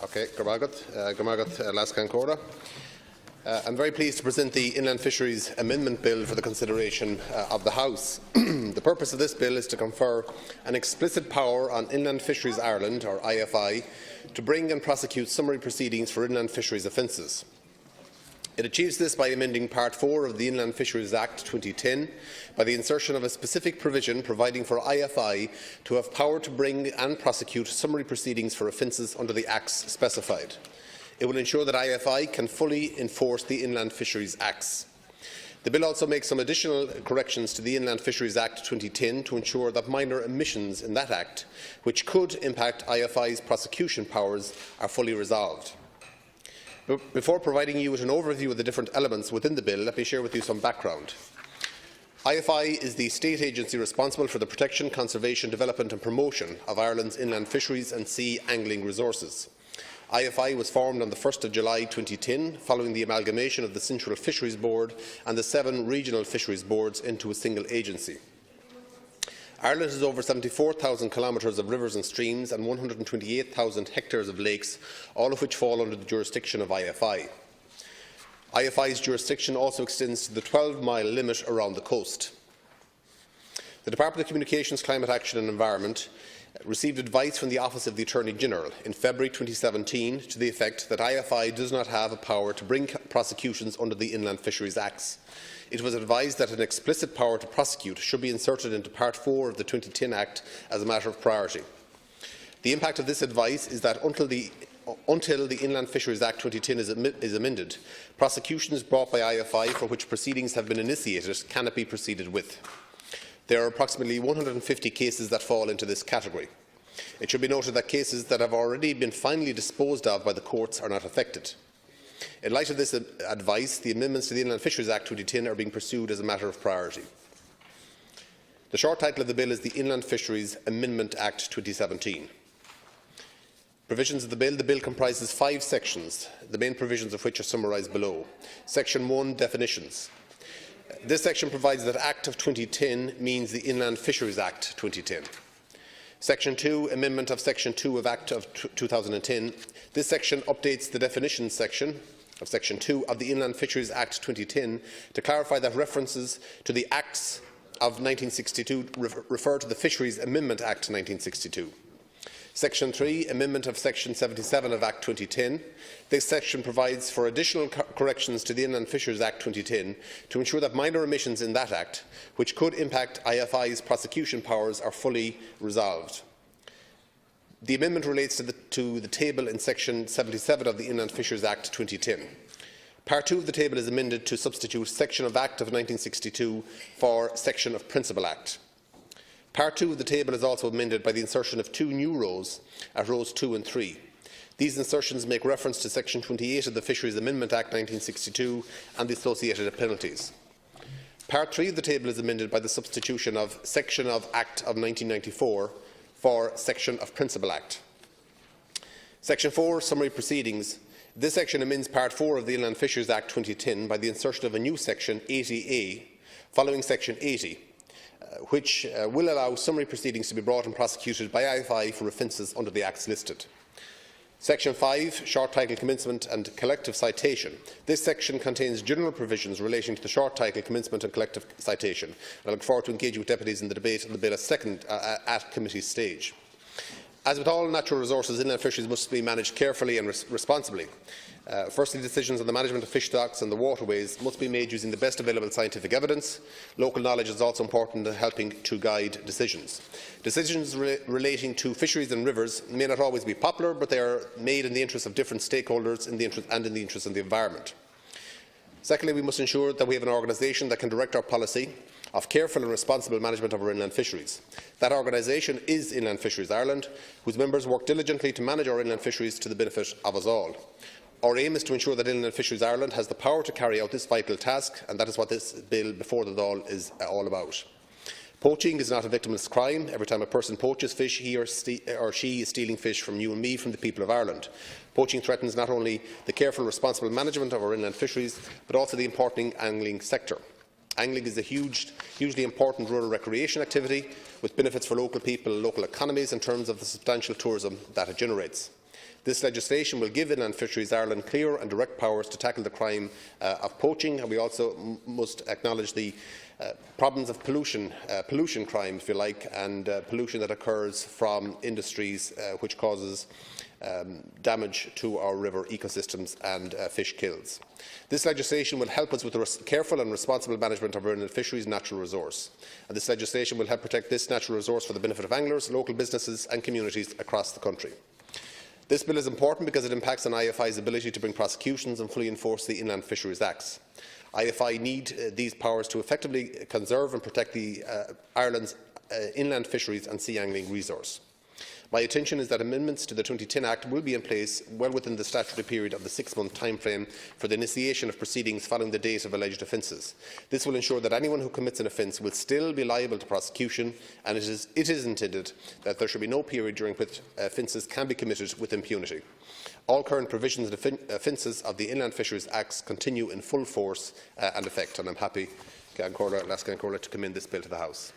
Okay, Gamagat, Lascan Cora. I'm very pleased to present the Inland Fisheries Amendment Bill for the consideration of the House. The purpose of this bill is to confer an explicit power on Inland Fisheries Ireland, or IFI, to bring and prosecute summary proceedings for inland fisheries offences. It achieves this by amending Part 4 of the Inland Fisheries Act 2010 by the insertion of a specific provision providing for IFI to have power to bring and prosecute summary proceedings for offences under the Acts specified. It will ensure that IFI can fully enforce the Inland Fisheries Acts. The bill also makes some additional corrections to the Inland Fisheries Act 2010 to ensure that minor omissions in that Act, which could impact IFI's prosecution powers, are fully resolved. Before providing you with an overview of the different elements within the bill, let me share with you some background. IFI is the state agency responsible for the protection, conservation, development and promotion of Ireland's inland fisheries and sea angling resources. IFI was formed on the 1st of July 2010 following the amalgamation of the Central Fisheries Board and the 7 regional fisheries boards into a single agency. Ireland has over 74,000 kilometres of rivers and streams and 128,000 hectares of lakes, all of which fall under the jurisdiction of IFI. IFI's jurisdiction also extends to the 12-mile limit around the coast. The Department of Communications, Climate Action and Environment received advice from the Office of the Attorney-General in February 2017 to the effect that IFI does not have a power to bring prosecutions under the Inland Fisheries Acts. It was advised that an explicit power to prosecute should be inserted into Part 4 of the 2010 Act as a matter of priority. The impact of this advice is that until the Inland Fisheries Act 2010 is amended, prosecutions brought by IFI for which proceedings have been initiated cannot be proceeded with. There are approximately 150 cases that fall into this category. It should be noted that cases that have already been finally disposed of by the courts are not affected. In light of this advice, the amendments to the Inland Fisheries Act 2010 are being pursued as a matter of priority. The short title of the bill is the Inland Fisheries Amendment Act 2017. Provisions of the bill comprises 5 sections, the main provisions of which are summarised below. Section 1, Definitions. This section provides that Act of 2010 means the Inland Fisheries Act 2010. Section 2, Amendment of Section 2 of Act of 2010. This section updates the definitions section of Section 2 of the Inland Fisheries Act 2010 to clarify that references to the Acts of 1962 refer to the Fisheries Amendment Act 1962. Section 3, Amendment of Section 77 of Act 2010. This section provides for additional corrections to the Inland Fisheries Act 2010 to ensure that minor omissions in that Act, which could impact IFI's prosecution powers, are fully resolved. The amendment relates to the table in Section 77 of the Inland Fisheries Act 2010. Part 2 of the table is amended to substitute Section of Act of 1962 for Section of Principal Act. Part 2 of the table is also amended by the insertion of 2 new rows at rows 2 and 3. These insertions make reference to Section 28 of the Fisheries Amendment Act 1962 and the associated penalties. Part 3 of the table is amended by the substitution of Section of Act of 1994 for Section of Principal Act. Section 4, Summary Proceedings. This section amends Part 4 of the Inland Fisheries Act 2010 by the insertion of a new Section 80A following Section 80. Which will allow summary proceedings to be brought and prosecuted by IFI for offences under the Acts listed. Section 5, Short Title Commencement and Collective Citation. This section contains general provisions relating to the short title commencement and collective citation. I look forward to engaging with deputies in the debate on the bill at committee stage. As with all natural resources, inland fisheries must be managed carefully and responsibly. Firstly, decisions on the management of fish stocks and the waterways must be made using the best available scientific evidence. Local knowledge is also important in helping to guide decisions. Decisions relating to fisheries and rivers may not always be popular, but they are made in the interest of different stakeholders and in the interest of the environment. Secondly, we must ensure that we have an organisation that can direct our policy of careful and responsible management of our inland fisheries. That organisation is Inland Fisheries Ireland, whose members work diligently to manage our inland fisheries to the benefit of us all. Our aim is to ensure that Inland Fisheries Ireland has the power to carry out this vital task, and that is what this bill before the Dáil is all about. Poaching is not a victimless crime. Every time a person poaches fish, he or she is stealing fish from you and me, from the people of Ireland. Poaching threatens not only the careful, responsible management of our inland fisheries, but also the important angling sector. Angling is a hugely important rural recreation activity with benefits for local people and local economies in terms of the substantial tourism that it generates. This legislation will give Inland Fisheries Ireland clear and direct powers to tackle the crime of poaching, and we also must acknowledge the problems of pollution crime, if you like, and pollution that occurs from industries which causes damage to our river ecosystems and fish kills. This legislation will help us with the careful and responsible management of our inland fisheries natural resource. And this legislation will help protect this natural resource for the benefit of anglers, local businesses and communities across the country. This bill is important because it impacts on IFI's ability to bring prosecutions and fully enforce the Inland Fisheries Acts. IFI need these powers to effectively conserve and protect Ireland's inland fisheries and sea angling resource. My intention is that amendments to the 2010 Act will be in place well within the statutory period of the 6-month timeframe for the initiation of proceedings following the date of alleged offences. This will ensure that anyone who commits an offence will still be liable to prosecution, and it is intended that there should be no period during which offences can be committed with impunity. All current provisions and offences of the Inland Fisheries Acts continue in full force and effect, and I am happy, Gaeltacht, to commend this bill to the House.